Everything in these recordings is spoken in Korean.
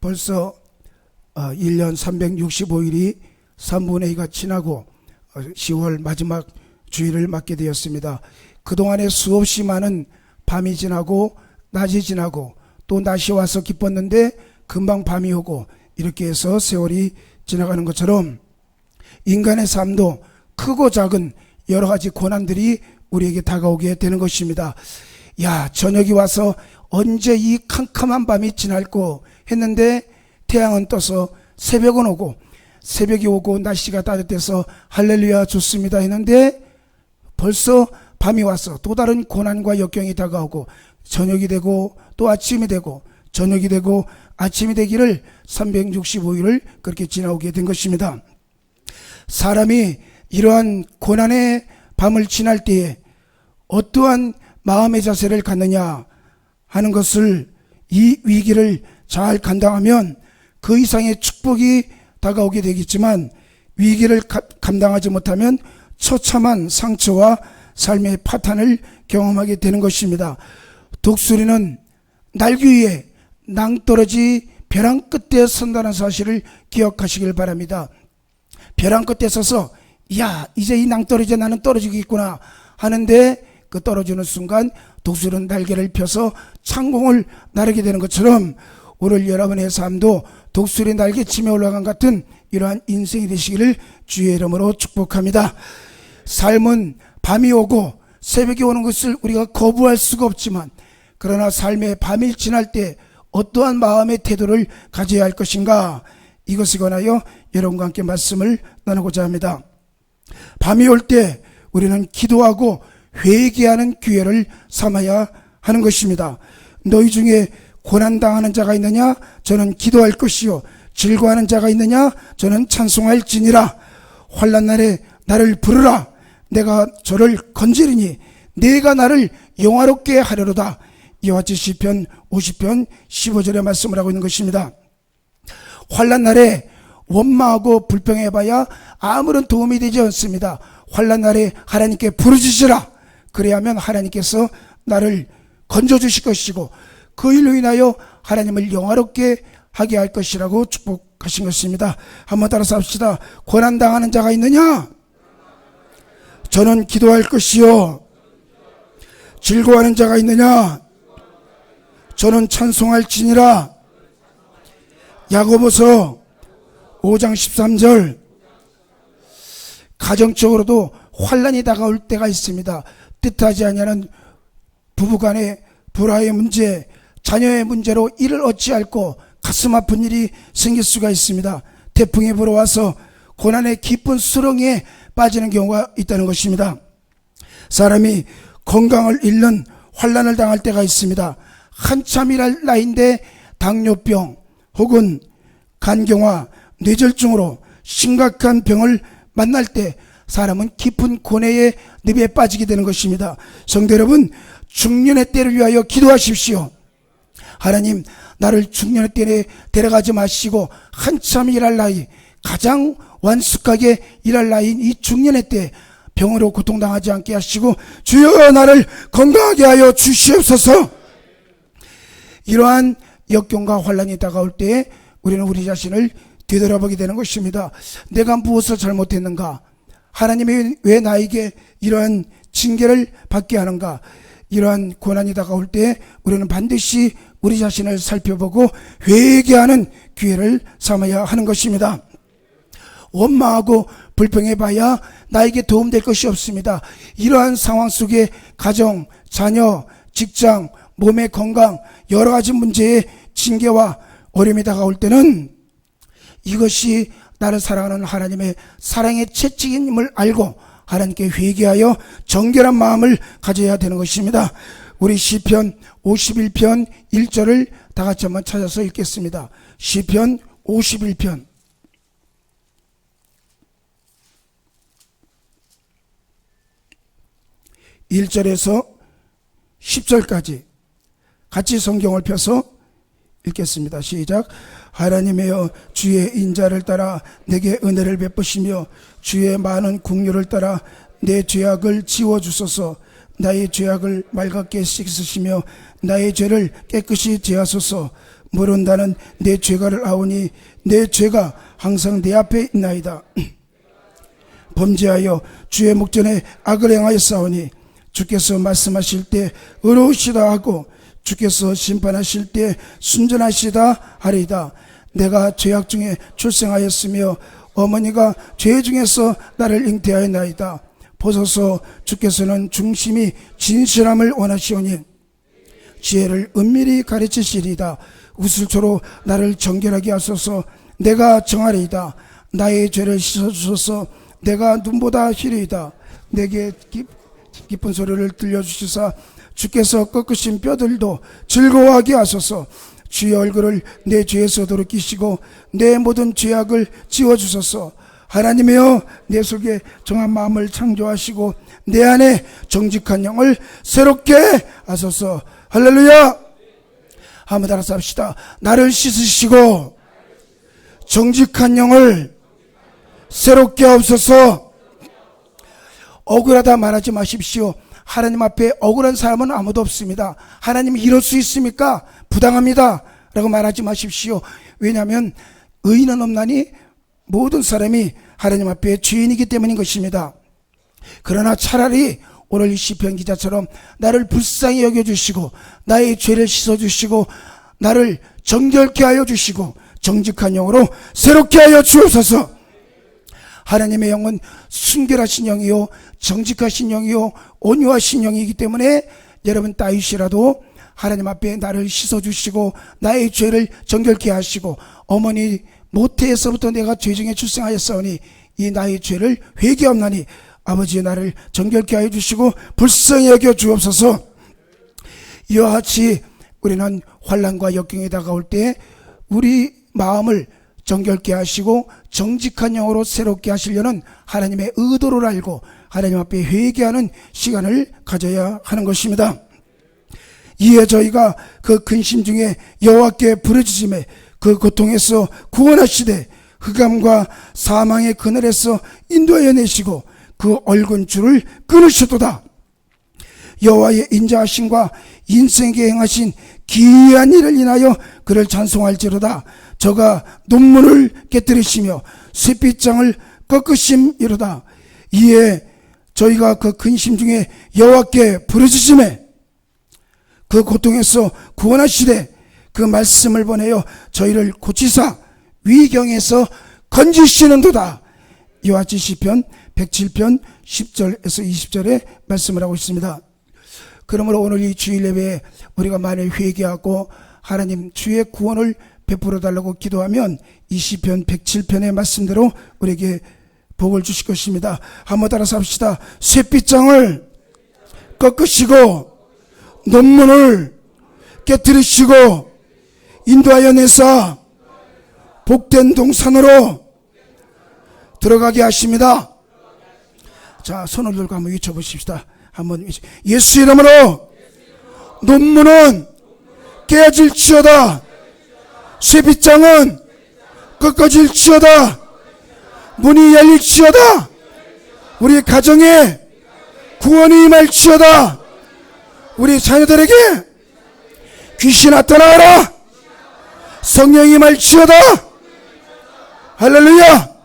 벌써 1년 365일이 3분의 2가 지나고 10월 마지막 주일을 맞게 되었습니다. 그동안에 수없이 많은 밤이 지나고 낮이 지나고 또 낮이 와서 기뻤는데 금방 밤이 오고 이렇게 해서 세월이 지나가는 것처럼 인간의 삶도 크고 작은 여러 가지 고난들이 우리에게 다가오게 되는 것입니다. 야, 저녁이 와서 언제 이 캄캄한 밤이 지날고 했는데 태양은 떠서 새벽은 오고 새벽이 오고 날씨가 따뜻해서 할렐루야 좋습니다 했는데 벌써 밤이 와서 또 다른 고난과 역경이 다가오고 저녁이 되고 또 아침이 되고 저녁이 되고 아침이 되기를 365일을 그렇게 지나오게 된 것입니다. 사람이 이러한 고난의 밤을 지날 때에 어떠한 마음의 자세를 갖느냐 하는 것을, 이 위기를 잘 감당하면 그 이상의 축복이 다가오게 되겠지만 위기를 감당하지 못하면 처참한 상처와 삶의 파탄을 경험하게 되는 것입니다. 독수리는 날개 위에 낭떠러지 벼랑 끝에 선다는 사실을 기억하시길 바랍니다. 벼랑 끝에 서서 야, 이제 이 낭떠러지에 나는 떨어지겠구나 하는데 그 떨어지는 순간 독수리는 날개를 펴서 창공을 나르게 되는 것처럼 오늘 여러분의 삶도 독수리 날개치며 올라간 같은 이러한 인생이 되시기를 주의 이름으로 축복합니다. 삶은 밤이 오고 새벽이 오는 것을 우리가 거부할 수가 없지만 그러나 삶의 밤이 지날 때 어떠한 마음의 태도를 가져야 할 것인가, 이것에 관하여 여러분과 함께 말씀을 나누고자 합니다. 밤이 올 때 우리는 기도하고 회개하는 기회를 삼아야 하는 것입니다. 너희 중에 고난당하는 자가 있느냐? 저는 기도할 것이요. 즐거워하는 자가 있느냐? 저는 찬송할지니라. 환난 날에 나를 부르라. 내가 저를 건지리니 내가 나를 영화롭게 하려로다. 이와 같이 시편 50편 15절의 말씀을 하고 있는 것입니다. 환난 날에 원망하고 불평해봐야 아무런 도움이 되지 않습니다. 환난 날에 하나님께 부르짖으라. 그래야만 하나님께서 나를 건져주실 것이고 그 일로 인하여 하나님을 영화롭게 하게 할 것이라고 축복하신 것입니다. 한번 따라서 합시다. 고난당하는 자가 있느냐? 저는 기도할 것이요. 즐거워하는 자가 있느냐? 저는 찬송할지니라. 야고보서 5장 13절. 가정적으로도 환난이 다가올 때가 있습니다. 뜻하지 아니하는 부부간의 불화의 문제, 자녀의 문제로 이를 얻지 않고 가슴 아픈 일이 생길 수가 있습니다. 태풍이 불어와서 고난의 깊은 수렁에 빠지는 경우가 있다는 것입니다. 사람이 건강을 잃는 환난을 당할 때가 있습니다. 한참 일할 나이인데 당뇨병 혹은 간경화, 뇌졸중으로 심각한 병을 만날 때 사람은 깊은 고뇌의 늪에 빠지게 되는 것입니다. 성도 여러분, 중년의 때를 위하여 기도하십시오. 하나님, 나를 중년의 때에 데려가지 마시고 한참 일할 나이, 가장 완숙하게 일할 나이인 이 중년의 때 병으로 고통당하지 않게 하시고 주여 나를 건강하게 하여 주시옵소서. 이러한 역경과 환난이 다가올 때에 우리는 우리 자신을 되돌아보게 되는 것입니다. 내가 무엇을 잘못했는가? 하나님이 왜 나에게 이러한 징계를 받게 하는가? 이러한 고난이 다가올 때 우리는 반드시 우리 자신을 살펴보고 회개하는 기회를 삼아야 하는 것입니다. 원망하고 불평해봐야 나에게 도움될 것이 없습니다. 이러한 상황 속에 가정, 자녀, 직장, 몸의 건강, 여러 가지 문제의 징계와 어려움이 다가올 때는 이것이 나를 사랑하는 하나님의 사랑의 채찍임을 알고 하나님께 회개하여 정결한 마음을 가져야 되는 것입니다. 우리 시편 51편 1절을 다 같이 한번 찾아서 읽겠습니다. 시편 51편 1절에서 10절까지 같이 성경을 펴서 읽겠습니다. 시작. 하나님이여 주의 인자를 따라 내게 은혜를 베푸시며 주의 많은 긍휼을 따라 내 죄악을 지워주소서. 나의 죄악을 맑게 씻으시며 나의 죄를 깨끗이 제하소서. 모른다는 내 죄가를 아오니 내 죄가 항상 내 앞에 있나이다. 범죄하여 주의 목전에 악을 행하였사오니 주께서 말씀하실 때 의로우시다 하고 주께서 심판하실 때 순전하시다 하리이다. 내가 죄악 중에 출생하였으며 어머니가 죄 중에서 나를 잉태하였나이다. 보소서 주께서는 중심이 진실함을 원하시오니 지혜를 은밀히 가르치시리이다. 우슬초로 나를 정결하게 하소서. 내가 정하리이다. 나의 죄를 씻어주소서. 내가 눈보다 희리이다. 내게 기쁜 소리를 들려주시사 주께서 꺾으신 뼈들도 즐거워하게 하소서. 주의 얼굴을 내 죄에서 돌이키시고 내 모든 죄악을 지워주소서. 하나님이여 내 속에 정한 마음을 창조하시고 내 안에 정직한 영을 새롭게 하소서. 할렐루야. 한번 따라서 합시다. 나를 씻으시고 정직한 영을 새롭게 하옵소서. 억울하다 말하지 마십시오. 하나님 앞에 억울한 사람은 아무도 없습니다. 하나님이 이럴 수 있습니까? 부당합니다 라고 말하지 마십시오. 왜냐하면 의인은 없나니 모든 사람이 하나님 앞에 죄인이기 때문인 것입니다. 그러나 차라리 오늘 이 시편 기자처럼 나를 불쌍히 여겨주시고 나의 죄를 씻어주시고 나를 정결케 하여 주시고 정직한 영으로 새롭게 하여 주옵소서. 하나님의 영은 순결하신 영이요 정직하신 영이요 온유하신 영이기 때문에 여러분 다윗이라도 하나님 앞에 나를 씻어주시고 나의 죄를 정결케 하시고 어머니 모태에서부터 내가 죄중에 출생하였사오니 이 나의 죄를 회개하옵나니 아버지의 나를 정결케 하여 주시고 불쌍히 여겨 주옵소서. 이와 같이 우리는 환난과 역경이 다가올 때 우리 마음을 정결케 하시고 정직한 영으로 새롭게 하시려는 하나님의 의도를 알고 하나님 앞에 회개하는 시간을 가져야 하는 것입니다. 이에 저희가 그 근심 중에 여호와께 부르짖음에 그 고통에서 구원하시되 흑암과 사망의 그늘에서 인도하여 내시고 그 얼군 줄을 끊으셨도다. 여호와의 인자하심과 인생에게 행하신 기이한 일을 인하여 그를 찬송할지로다. 저가 논문을 깨뜨리시며 쇠빗장을 꺾으심이로다. 이에 저희가 그 근심 중에 여호와께 부르짖음에 그 고통에서 구원하시되 그 말씀을 보내어 저희를 고치사 위경에서 건지시는도다. 이와 같이 시편 107편 10절에서 20절에 말씀을 하고 있습니다. 그러므로 오늘 이 주일 예배에 우리가 만일 회개하고 하나님 주의 구원을 베풀어 달라고 기도하면 이 시편 107편의 말씀대로 우리에게 복을 주실 것입니다. 한번 따라서 합시다. 쇠빗장을 꺾으시고 논문을 깨뜨리시고 인도하여 내사 복된 동산으로 들어가게 하십니다. 자, 손을 들고 한번 외쳐보십시다. 한번 예수 이름으로 논문은 깨질지어다. 쇠빗장은 꺾어질지어다. 문이 열릴지어다. 우리 가정에 구원이 임할지어다. 우리 자녀들에게 귀신 나타나라. 성령이 임할지어다. 할렐루야.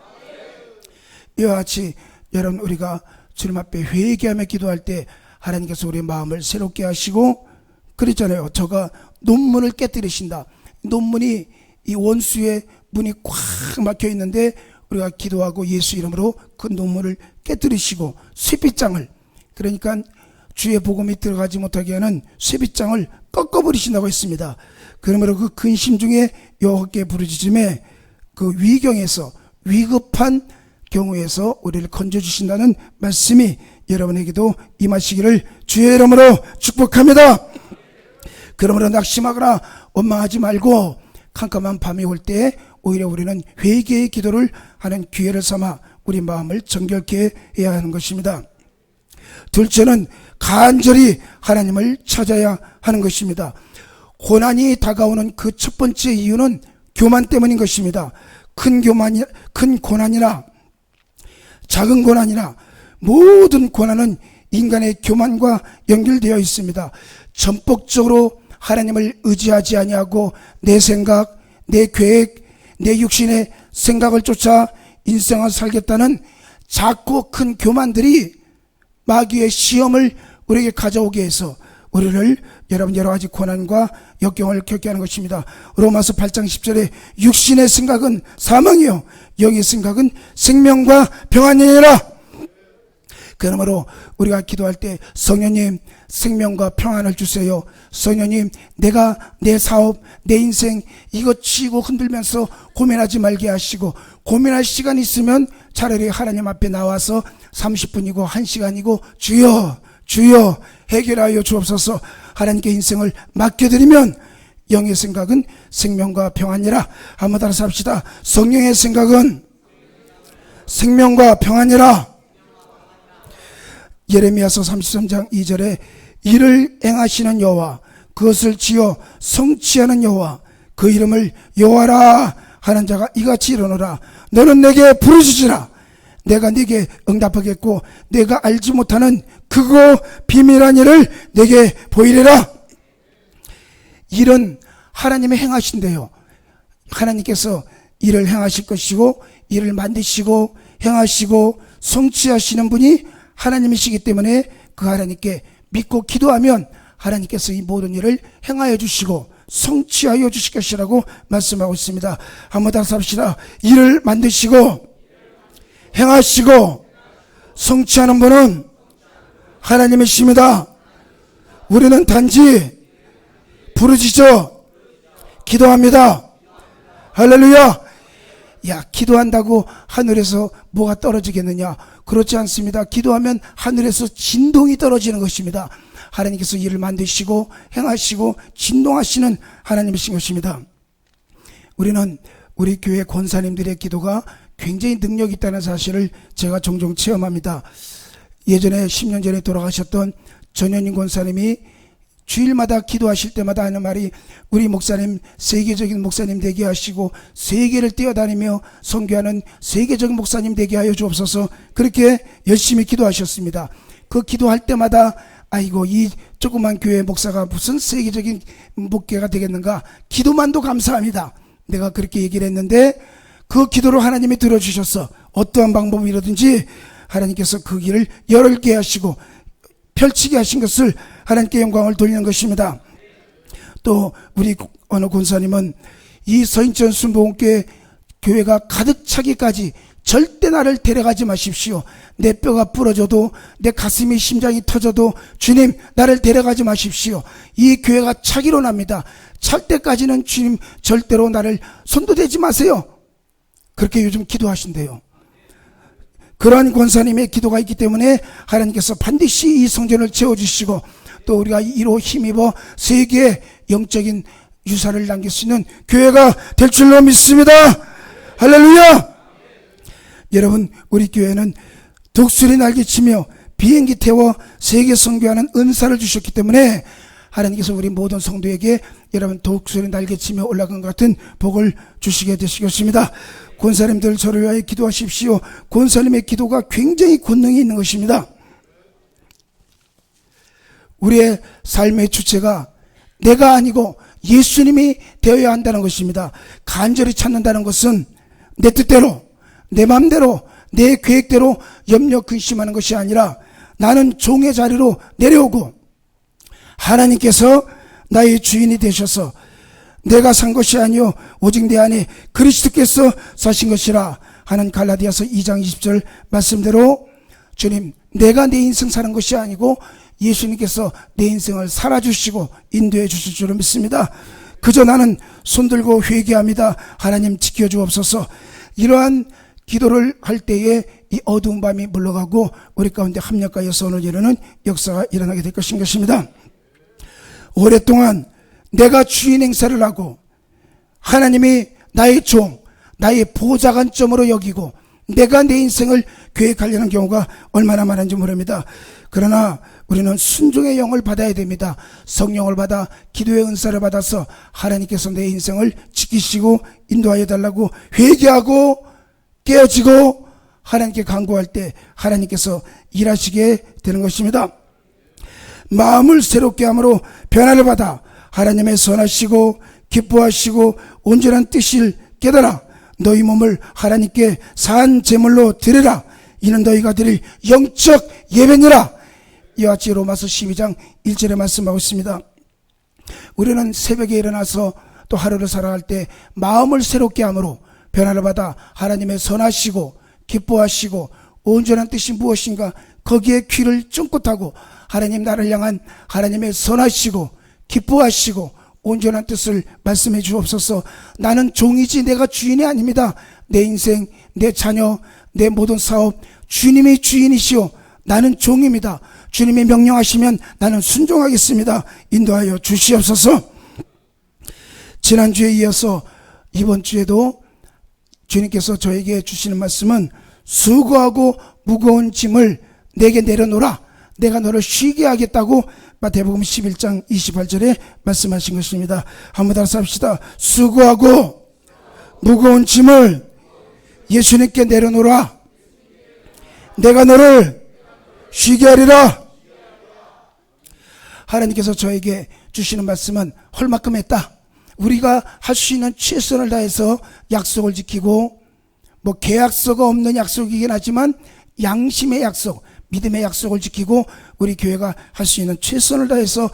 이와 같이 여러분 우리가 주님 앞에 회개하며 기도할 때 하나님께서 우리의 마음을 새롭게 하시고 그랬잖아요. 저가 논문을 깨뜨리신다. 논문이 이 원수의 문이 꽉 막혀 있는데 우리가 기도하고 예수 이름으로 그 논문을 깨뜨리시고 쇠빗장을, 그러니까 주의 복음이 들어가지 못하게 하는 쇠빗장을 꺾어버리신다고 했습니다. 그러므로 그 근심 중에 여호와께 부르짖음에 그 위경에서 위급한 경우에서 우리를 건져주신다는 말씀이 여러분에게도 임하시기를 주의 이름으로 축복합니다. 그러므로 낙심하거나 원망하지 말고 캄캄한 밤이 올 때 오히려 우리는 회개의 기도를 하는 기회를 삼아 우리 마음을 정결케 해야 하는 것입니다. 둘째는 간절히 하나님을 찾아야 하는 것입니다. 고난이 다가오는 그 첫 번째 이유는 교만 때문인 것입니다. 큰 고난이나 작은 고난이나 모든 고난은 인간의 교만과 연결되어 있습니다. 전폭적으로 하나님을 의지하지 아니하고 내 생각, 내 계획, 내 육신의 생각을 쫓아 인생을 살겠다는 작고 큰 교만들이 마귀의 시험을 우리에게 가져오게 해서 우리를 여러분 여러 가지 고난과 역경을 겪게 하는 것입니다. 로마서 8장 10절에 육신의 생각은 사망이요 영의 생각은 생명과 평안이니라. 그러므로 우리가 기도할 때 성령님 생명과 평안을 주세요. 성령님 내가 내 사업, 내 인생 이것 치고 흔들면서 고민하지 말게 하시고, 고민할 시간 있으면 차라리 하나님 앞에 나와서 30분이고 1시간이고 주여 주여 해결하여 주옵소서 하나님께 인생을 맡겨드리면 영의 생각은 생명과 평안이라. 한번 따라서 합시다. 성령의 생각은 생명과 평안이라. 예레미야서 33장 2절에 이를 행하시는 여호와, 그것을 지어 성취하는 여호와, 그 이름을 여호와라 하는 자가 이같이 이르노라. 너는 내게 부르짖으라. 내가 네게 응답하겠고 내가 알지 못하는 크고 비밀한 일을 내게 보이리라. 일은 하나님이 행하신대요. 하나님께서 일을 행하실 것이고 일을 만드시고 행하시고 성취하시는 분이 하나님이시기 때문에 그 하나님께 믿고 기도하면 하나님께서 이 모든 일을 행하여 주시고 성취하여 주실 것이라고 말씀하고 있습니다. 한번 다시 합시다. 일을 만드시고 행하시고 성취하는 분은 하나님이십니다. 우리는 단지 부르짖어 기도합니다. 할렐루야. 야, 기도한다고 하늘에서 뭐가 떨어지겠느냐? 그렇지 않습니다. 기도하면 하늘에서 진동이 떨어지는 것입니다. 하나님께서 일을 만드시고 행하시고 진동하시는 하나님이신 것입니다. 우리는 우리 교회 권사님들의 기도가 굉장히 능력이 있다는 사실을 제가 종종 체험합니다. 예전에 10년 전에 돌아가셨던 전현인 권사님이 주일마다 기도하실 때마다 하는 말이, 우리 목사님 세계적인 목사님 되게 하시고 세계를 뛰어다니며 선교하는 세계적인 목사님 되게 하여 주옵소서. 그렇게 열심히 기도하셨습니다. 그 기도할 때마다 아이고 이 조그만 교회 목사가 무슨 세계적인 목회가 되겠는가, 기도만도 감사합니다. 내가 그렇게 얘기를 했는데 그 기도를 하나님이 들어주셔서 어떠한 방법이라든지 하나님께서 그 길을 열게 하시고 펼치게 하신 것을 하나님께 영광을 돌리는 것입니다. 또 우리 어느 권사님은 이 서인천 순복음교회 교회가 가득 차기까지 절대 나를 데려가지 마십시오. 내 뼈가 부러져도 내 가슴이 심장이 터져도 주님 나를 데려가지 마십시오. 이 교회가 차기로 납니다. 찰 때까지는 주님 절대로 나를 손도 대지 마세요. 그렇게 요즘 기도하신대요. 그러한 권사님의 기도가 있기 때문에 하나님께서 반드시 이 성전을 채워주시고 또 우리가 이로 힘입어 세계에 영적인 유산을 남길 수 있는 교회가 될 줄로 믿습니다. 할렐루야. 여러분, 우리 교회는 독수리 날개치며 비행기 태워 세계 선교하는 은사를 주셨기 때문에 하나님께서 우리 모든 성도에게 여러분 독수리 날개치며 올라간 것 같은 복을 주시게 되실 것입니다. 권사님들 저를 위하여 기도하십시오. 권사님의 기도가 굉장히 권능이 있는 것입니다. 우리의 삶의 주체가 내가 아니고 예수님이 되어야 한다는 것입니다. 간절히 찾는다는 것은 내 뜻대로, 내 마음대로, 내 계획대로 염려 근심하는 것이 아니라 나는 종의 자리로 내려오고 하나님께서 나의 주인이 되셔서 내가 산 것이 아니요 오직 내 안에 그리스도께서 사신 것이라 하는 갈라디아서 2장 20절 말씀대로 주님, 내가 내 인생 사는 것이 아니고 예수님께서 내 인생을 살아주시고 인도해 주실 줄을 믿습니다. 그저 나는 손들고 회개합니다. 하나님 지켜주옵소서. 이러한 기도를 할 때에 이 어두운 밤이 물러가고 우리 가운데 합력하여 선을 이루는 역사가 일어나게 될 것입니다. 오랫동안 내가 주인 행사를 하고 하나님이 나의 종, 나의 보좌관점으로 여기고 내가 내 인생을 계획하려는 경우가 얼마나 많은지 모릅니다. 그러나 우리는 순종의 영을 받아야 됩니다. 성령을 받아 기도의 은사를 받아서 하나님께서 내 인생을 지키시고 인도하여 달라고 회개하고 깨어지고 하나님께 간구할 때 하나님께서 일하시게 되는 것입니다. 마음을 새롭게 함으로 변화를 받아 하나님의 선하시고 기뻐하시고 온전한 뜻을 깨달아 너희 몸을 하나님께 산 제물로 드리라. 이는 너희가 드릴 영적 예배니라. 이와 같이 로마서 12장 1절에 말씀하고 있습니다. 우리는 새벽에 일어나서 또 하루를 살아갈 때 마음을 새롭게 함으로 변화를 받아 하나님의 선하시고 기뻐하시고 온전한 뜻이 무엇인가 거기에 귀를 쫑긋하고 하나님 나를 향한 하나님의 선하시고 기뻐하시고 온전한 뜻을 말씀해 주옵소서. 나는 종이지 내가 주인이 아닙니다. 내 인생, 내 자녀, 내 모든 사업 주님이 주인이시오. 나는 종입니다. 주님이 명령하시면 나는 순종하겠습니다. 인도하여 주시옵소서. 지난주에 이어서 이번 주에도 주님께서 저에게 주시는 말씀은 수고하고 무거운 짐을 내게 내려놓으라. 내가 너를 쉬게 하겠다고 마태복음 11장 28절에 말씀하신 것입니다. 한번 따라서 합시다. 수고하고 무거운 짐을 예수님께 내려놓으라. 내가 너를 쉬게 하리라. 하나님께서 저에게 주시는 말씀은 헐만큼 했다. 우리가 할 수 있는 최선을 다해서 약속을 지키고 계약서가 없는 약속이긴 하지만 양심의 약속, 믿음의 약속을 지키고 우리 교회가 할 수 있는 최선을 다해서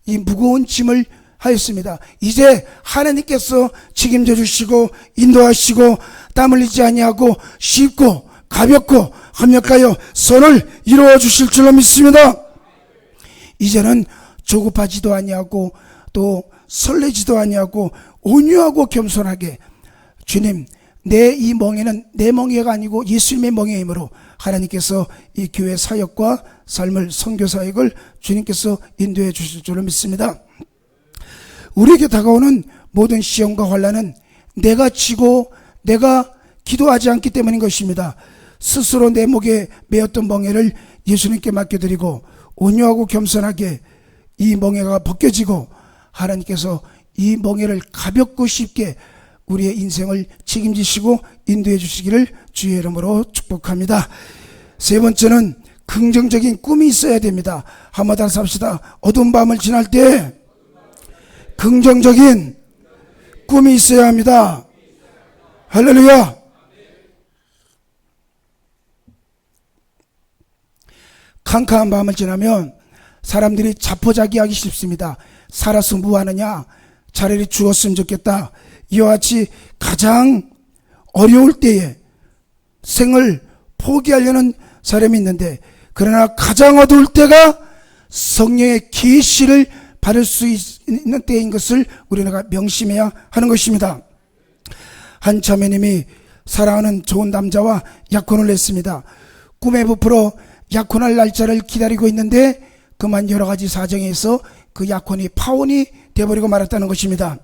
이 무거운 짐을 하였습니다. 이제 하나님께서 책임져 주시고 인도하시고 땀 흘리지 아니하고 쉽고 가볍고 합력하여 선을 이루어 주실 줄로 믿습니다. 이제는 조급하지도 아니하고 또 설레지도 아니하고 온유하고 겸손하게 주님, 내 이 멍에는 내 멍에가 아니고 예수님의 멍에이므로 하나님께서 이 교회 사역과 삶을 선교 사역을 주님께서 인도해 주실 줄로 믿습니다. 우리에게 다가오는 모든 시험과 환난은 내가 지고 내가 기도하지 않기 때문인 것입니다. 스스로 내 목에 메었던 멍에를 예수님께 맡겨드리고 온유하고 겸손하게 이 멍에가 벗겨지고 하나님께서 이 멍에를 가볍고 쉽게 우리의 인생을 책임지시고 인도해 주시기를 주의 이름으로 축복합니다. 세 번째는 긍정적인 꿈이 있어야 됩니다. 한번 따라서 합시다. 어두운 밤을 지날 때 긍정적인 꿈이 있어야 합니다. 할렐루야. 캄캄한 밤을 지나면 사람들이 자포자기하기 쉽습니다. 살아서 뭐하느냐, 차라리 죽었으면 좋겠다. 이와 같이 가장 어려울 때에 생을 포기하려는 사람이 있는데, 그러나 가장 어두울 때가 성령의 계시를 받을 수 있는 때인 것을 우리가 명심해야 하는 것입니다. 한 자매님이 사랑하는 좋은 남자와 약혼을 했습니다. 꿈에 부풀어 약혼할 날짜를 기다리고 있는데 그만 여러 가지 사정에 있어 그 약혼이 파혼이 되어버리고 말았다는 것입니다.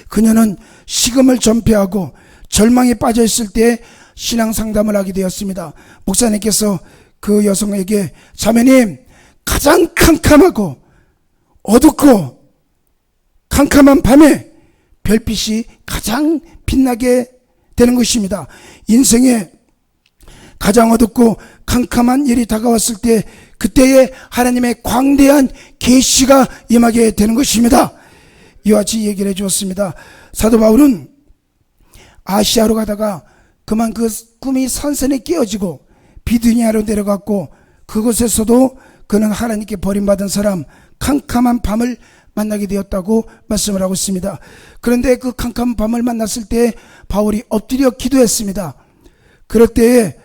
그녀는 식음을 전폐하고 절망에 빠져 있을 때 신앙 상담을 하게 되었습니다. 목사님께서 그 여성에게 자매님, 가장 캄캄하고 어둡고 캄캄한 밤에 별빛이 가장 빛나게 되는 것입니다. 인생에 가장 어둡고 캄캄한 일이 다가왔을 때 그때에 하나님의 광대한 계시가 임하게 되는 것입니다. 이와 같이 얘기를 해주었습니다. 사도 바울은 아시아로 가다가 그만 그 꿈이 산산에 깨어지고 비두니아로 내려갔고 그곳에서도 그는 하나님께 버림받은 사람, 캄캄한 밤을 만나게 되었다고 말씀을 하고 있습니다. 그런데 그 캄캄한 밤을 만났을 때 바울이 엎드려 기도했습니다. 그럴 때에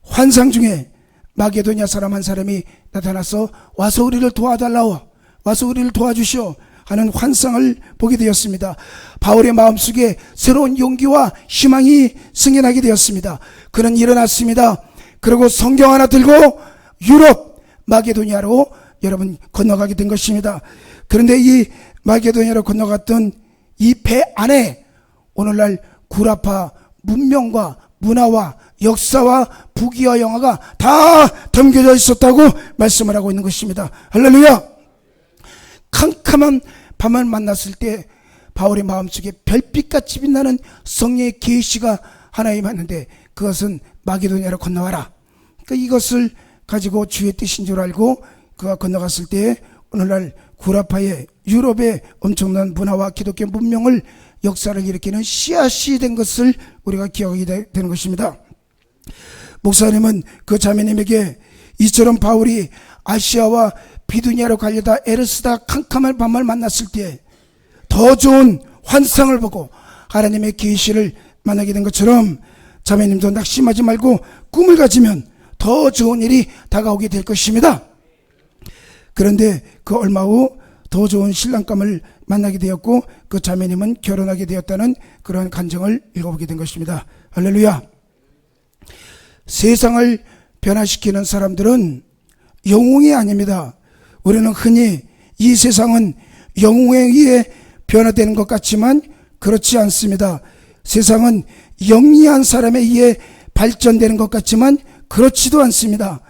환상 중에 마게도냐 사람 한 사람이 나타나서 와서 우리를 도와달라오, 와서 우리를 도와주시오 하는 환상을 보게 되었습니다. 바울의 마음속에 새로운 용기와 희망이 승연하게 되었습니다. 그는 일어났습니다. 그리고 성경 하나 들고 유럽 마게도냐로 여러분 건너가게 된 것입니다. 그런데 이 마게도냐로 건너갔던 이 배 안에 오늘날 구라파 문명과 문화와 역사와 부귀와 영화가 다 담겨져 있었다고 말씀을 하고 있는 것입니다. 할렐루야. 캄캄한 밤을 만났을 때 바울의 마음속에 별빛같이 빛나는 성령의 계시가 하나 임했는데 그것은 마게도냐로 건너와라. 그러니까 이것을 가지고 주의 뜻인 줄 알고 그가 건너갔을 때 오늘날 구라파의 유럽의 엄청난 문화와 기독교 문명을 역사를 일으키는 씨앗이 된 것을 우리가 기억하게 되는 것입니다. 목사님은 그 자매님에게 이처럼 바울이 아시아와 비두니아로 가려다 에르스다 캄캄한 밤을 만났을 때 더 좋은 환상을 보고 하나님의 계시를 만나게 된 것처럼 자매님도 낙심하지 말고 꿈을 가지면 더 좋은 일이 다가오게 될 것입니다. 그런데 그 얼마 후 더 좋은 신랑감을 만나게 되었고 그 자매님은 결혼하게 되었다는 그런 간증을 읽어보게 된 것입니다. 할렐루야. 세상을 변화시키는 사람들은 영웅이 아닙니다. 우리는 흔히 이 세상은 영웅에 의해 변화되는 것 같지만 그렇지 않습니다. 세상은 영리한 사람에 의해 발전되는 것 같지만 그렇지도 않습니다.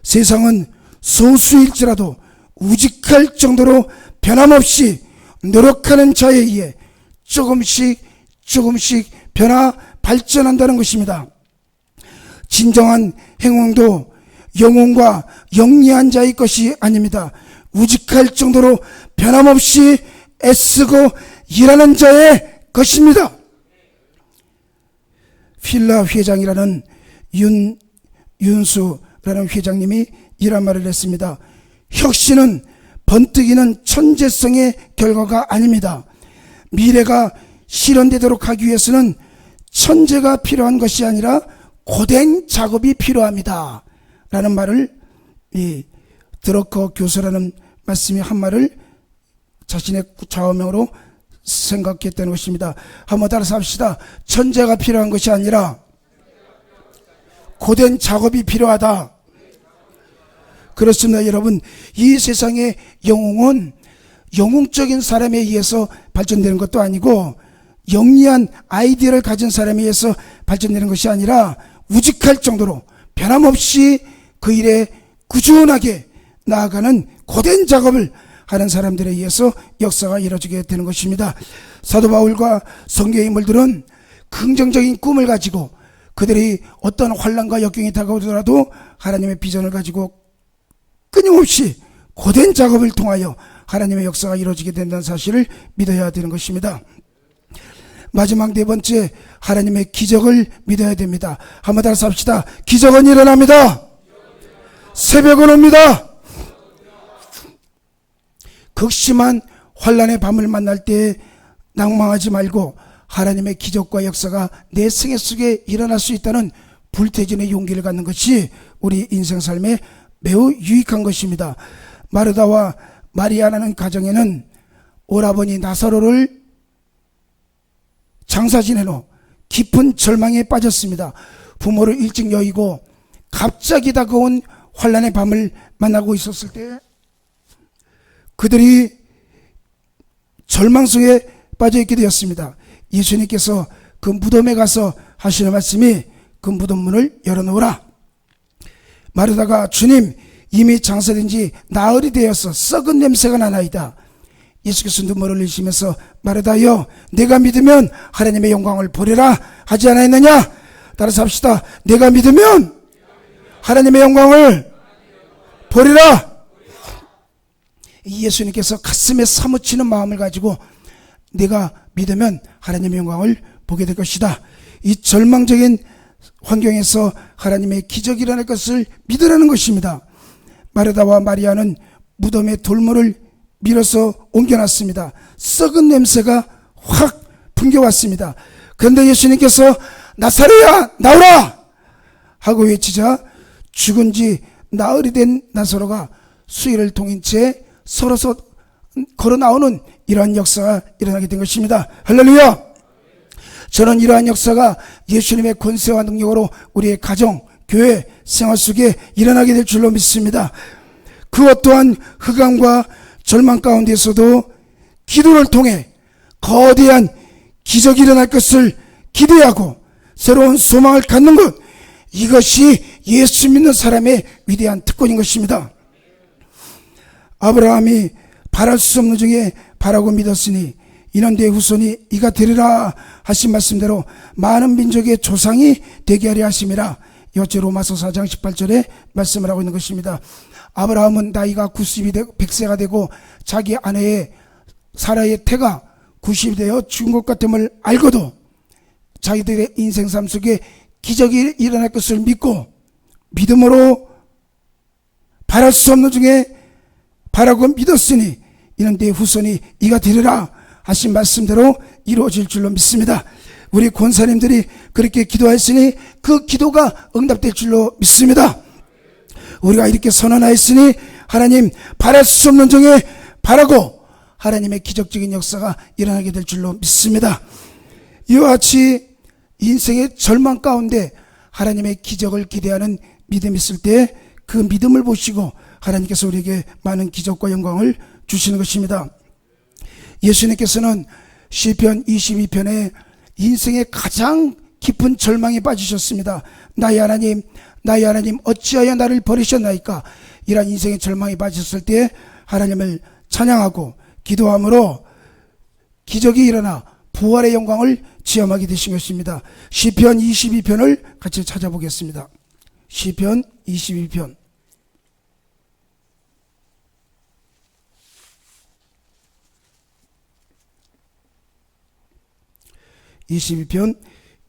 세상은 소수일지라도 우직할 정도로 변함없이 노력하는 자에 의해 조금씩 변화 발전한다는 것입니다. 진정한 행운도 영웅과 영리한 자의 것이 아닙니다. 우직할 정도로 변함없이 애쓰고 일하는 자의 것입니다. 필라 회장이라는 윤수라는 회장님이 이런 말을 했습니다. 혁신은 번뜩이는 천재성의 결과가 아닙니다. 미래가 실현되도록 하기 위해서는 천재가 필요한 것이 아니라 고된 작업이 필요합니다. 라는 말을 드러커 교수라는 말씀이 한 말을 자신의 좌우명으로 생각했다는 것입니다. 한번 따라서 합시다. 천재가 필요한 것이 아니라 고된 작업이 필요하다. 그렇습니다. 여러분, 이 세상의 영웅은 영웅적인 사람에 의해서 발전되는 것도 아니고 영리한 아이디어를 가진 사람에 의해서 발전되는 것이 아니라 우직할 정도로 변함없이 그 일에 꾸준하게 나아가는 고된 작업을 하는 사람들에 의해서 역사가 이루어지게 되는 것입니다. 사도 바울과 성경의 인물들은 긍정적인 꿈을 가지고 그들이 어떤 환난과 역경이 다가오더라도 하나님의 비전을 가지고 끊임없이 고된 작업을 통하여 하나님의 역사가 이루어지게 된다는 사실을 믿어야 되는 것입니다. 마지막 네 번째, 하나님의 기적을 믿어야 됩니다. 한번 따라서 합시다. 기적은 일어납니다. 새벽은 옵니다. 극심한 환난의 밤을 만날 때 낭망하지 말고 하나님의 기적과 역사가 내 생애 속에 일어날 수 있다는 불태진의 용기를 갖는 것이 우리 인생 삶에 매우 유익한 것입니다. 마르다와 마리아라는 가정에는 오라버니 나사로를 장사 지내노 깊은 절망에 빠졌습니다. 부모를 일찍 여의고 갑자기 다가온 환난의 밤을 만나고 있었을 때 그들이 절망 속에 빠져있게 되었습니다. 예수님께서 그 무덤에 가서 하시는 말씀이 그 무덤 문을 열어놓으라. 마르다가 주님, 이미 장사된 지 나흘이 되어서 썩은 냄새가 나나이다. 예수께서 눈물을 흘리시면서 마르다여, 내가 믿으면 하나님의 영광을 보리라 하지 않았느냐? 따라서 합시다. 내가 믿으면 하나님의 영광을 보리라. 예수님께서 가슴에 사무치는 마음을 가지고 내가 믿으면 하나님의 영광을 보게 될 것이다. 이 절망적인 환경에서 하나님의 기적이 일어날 것을 믿으라는 것입니다. 마르다와 마리아는 무덤에 돌물을 밀어서 옮겨놨습니다. 썩은 냄새가 확 풍겨왔습니다. 그런데 예수님께서 나사로야 나오라 하고 외치자 죽은 지 나흘이 된 나사로가 수의를 통인 채 서로서 걸어 나오는 이러한 역사가 일어나게 된 것입니다. 할렐루야. 저는 이러한 역사가 예수님의 권세와 능력으로 우리의 가정, 교회, 생활 속에 일어나게 될 줄로 믿습니다. 그것 또한 흑암과 절망 가운데서도 기도를 통해 거대한 기적이 일어날 것을 기대하고 새로운 소망을 갖는 것, 이것이 예수 믿는 사람의 위대한 특권인 것입니다. 아브라함이 바랄 수 없는 중에 바라고 믿었으니 이는 내 후손이 이가 되리라 하신 말씀대로 많은 민족의 조상이 되게 하려 하심이라. 여째 로마서 4장 18절에 말씀을 하고 있는 것입니다. 아브라함은 나이가 90이 되고 100세가 되고 자기 아내의 사라의 태가 90이 되어 죽은 것 같음을 알고도 자기들의 인생 삶 속에 기적이 일어날 것을 믿고 믿음으로 바랄 수 없는 중에 바라고 믿었으니 이는 내 후손이 이가 되리라 하신 말씀대로 이루어질 줄로 믿습니다. 우리 권사님들이 그렇게 기도했으니 그 기도가 응답될 줄로 믿습니다. 우리가 이렇게 선언하였으니 하나님 바랄 수 없는 중에 바라고 하나님의 기적적인 역사가 일어나게 될 줄로 믿습니다. 이와 같이 인생의 절망 가운데 하나님의 기적을 기대하는 믿음이 있을 때 그 믿음을 보시고 하나님께서 우리에게 많은 기적과 영광을 주시는 것입니다. 예수님께서는 시편 22편에 인생의 가장 깊은 절망에 빠지셨습니다. 나의 하나님 어찌하여 나를 버리셨나이까. 이러한 인생의 절망에 빠졌을 때 하나님을 찬양하고 기도함으로 기적이 일어나 부활의 영광을 체험하게 되신 것입니다. 시편 22편을 같이 찾아보겠습니다. 시편 22편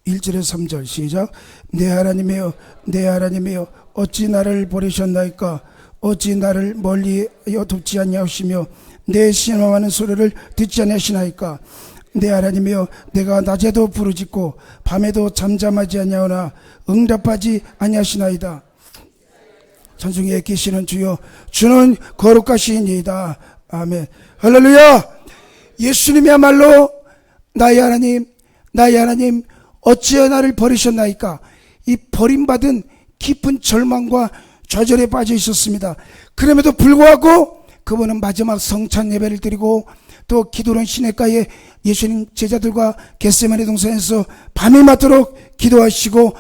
1절에서 3절 시작. 내 하나님이여 내 하나님이여 어찌 나를 버리셨나이까. 어찌 나를 멀리하여 돕지 아니하시며 내 신음하는 소리를 듣지 아니하시나이까. 내 하나님이여 내가 낮에도 부르짖고 밤에도 잠잠하지 아니하오나 응답하지 아니하시나이다. 찬송에 계시는 주여 주는 거룩하시니이다. 아멘. 할렐루야. 예수님이야말로 나의 하나님 어찌하여 나를 버리셨나이까. 이 버림받은 깊은 절망과 좌절에 빠져 있었습니다. 그럼에도 불구하고 그분은 마지막 성찬 예배를 드리고 또 기도론 시냇가에 예수님 제자들과 겟세마네 동산에서 밤이 맞도록 기도하시고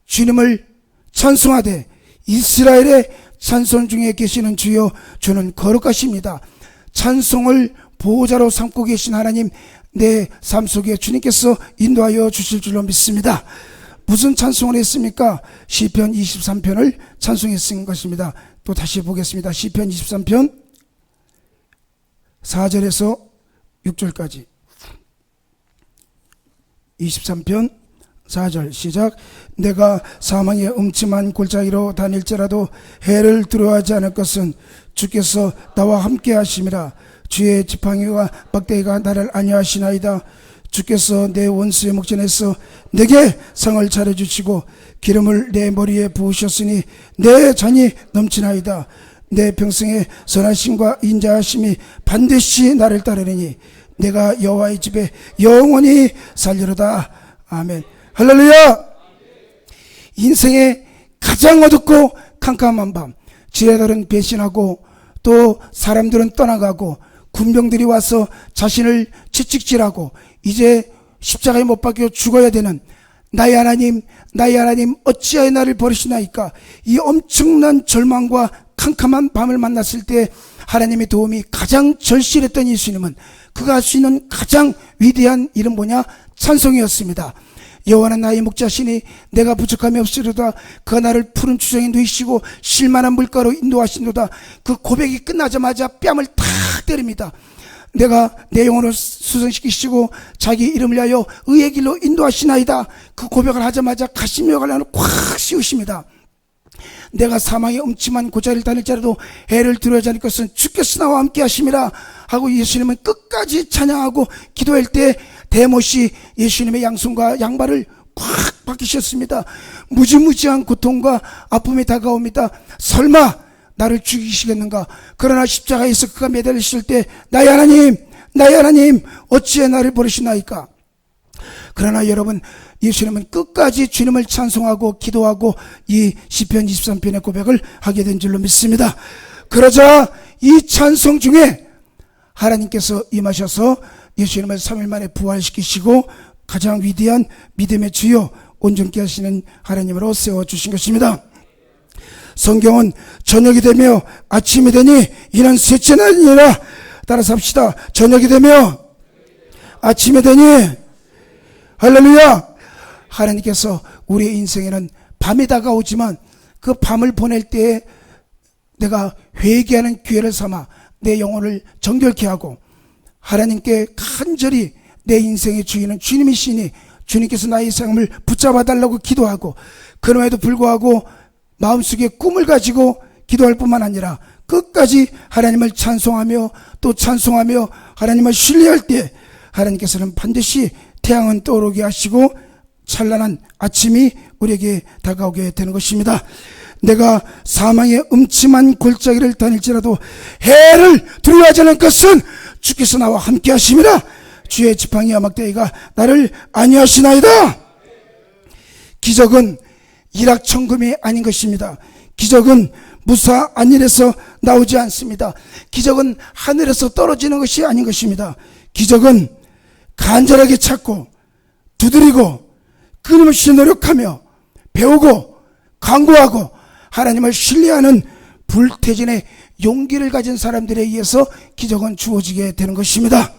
주님을 찬송하되 이스라엘의 찬송 중에 계시는 주여 주는 거룩하십니다. 찬송을 보호자로 삼고 계신 하나님, 내 삶 속에 주님께서 인도하여 주실 줄로 믿습니다. 무슨 찬송을 했습니까? 시편 23편을 찬송했은 것입니다. 또 다시 보겠습니다. 시편 23편 4절에서 6절까지 23편 4절 시작. 내가 사망의 음침한 골짜기로 다닐지라도 해를 두려워하지 않을 것은 주께서 나와 함께 하심이라. 주의 지팡이와 막대기가 나를 안위하시나이다. 주께서 내 원수의 목전에서 내게 상을 차려주시고 기름을 내 머리에 부으셨으니 내 잔이 넘치나이다. 내 평생의 선하심과 인자하심이 반드시 나를 따르리니 내가 여호와의 집에 영원히 살리로다. 아멘. 할렐루야. 인생의 가장 어둡고 캄캄한 밤, 지혜들은 배신하고 또 사람들은 떠나가고 군병들이 와서 자신을 채찍질하고 이제 십자가에 못 박혀 죽어야 되는 나의 하나님 어찌하여 나를 버리시나이까. 이 엄청난 절망과 캄캄한 밤을 만났을 때 하나님의 도움이 가장 절실했던 예수님은 그가 할 수 있는 가장 위대한 일은 뭐냐? 찬송이었습니다. 여호와는 나의 목자시니 내가 부족함이 없으리로다. 그가 나를 푸른 추정에 누이시고 실만한 물가로 인도하시노다. 그 고백이 끝나자마자 뺨을 탁 때립니다. 내가 내 영혼을 수성시키시고 자기 이름을 위하여 의의 길로 인도하시나이다. 그 고백을 하자마자 가시며 갈라를 콱 씌우십니다. 내가 사망의 음침한 고자리를 다닐지라도 해를 두려워하지 않을 것은 주께서 나와 함께 하심이라 하고 예수님은 끝까지 찬양하고 기도할 때 대못이 예수님의 양손과 양발을 꽉 박히셨습니다. 무지무지한 고통과 아픔이 다가옵니다. 설마 나를 죽이시겠는가. 그러나 십자가에서 그가 매달리실 때 나의 하나님 어찌해 나를 버리시나이까. 그러나 여러분, 예수님은 끝까지 주님을 찬송하고 기도하고 이 시편 23편의 고백을 하게 된 줄로 믿습니다. 그러자 이 찬송 중에 하나님께서 임하셔서 예수님을 3일 만에 부활시키시고 가장 위대한 믿음의 주요 온전케 하시는 하나님으로 세워주신 것입니다. 성경은 저녁이 되며 아침이 되니 이는 셋째 날이니라. 따라서 합시다. 저녁이 되며 아침이 되니. 할렐루야. 하나님께서 우리의 인생에는 밤이 다가오지만 그 밤을 보낼 때에 내가 회개하는 기회를 삼아 내 영혼을 정결케 하고 하나님께 간절히 내 인생의 주인은 주님이시니 주님께서 나의 삶을 붙잡아 달라고 기도하고, 그럼에도 불구하고 마음속에 꿈을 가지고 기도할 뿐만 아니라 끝까지 하나님을 찬송하며 또 찬송하며 하나님을 신뢰할 때 하나님께서는 반드시 태양은 떠오르게 하시고 찬란한 아침이 우리에게 다가오게 되는 것입니다. 내가 사망의 음침한 골짜기를 다닐지라도 해를 두려워하지 않을 것은 주께서 나와 함께 하심이라. 주의 지팡이와 막대기가 나를 안위하시나이다. 기적은 일확천금이 아닌 것입니다. 기적은 무사 안일에서 나오지 않습니다. 기적은 하늘에서 떨어지는 것이 아닌 것입니다. 기적은 간절하게 찾고 두드리고 끊임없이 노력하며 배우고 강구하고 하나님을 신뢰하는 불태진의 용기를 가진 사람들에 의해서 기적은 주어지게 되는 것입니다.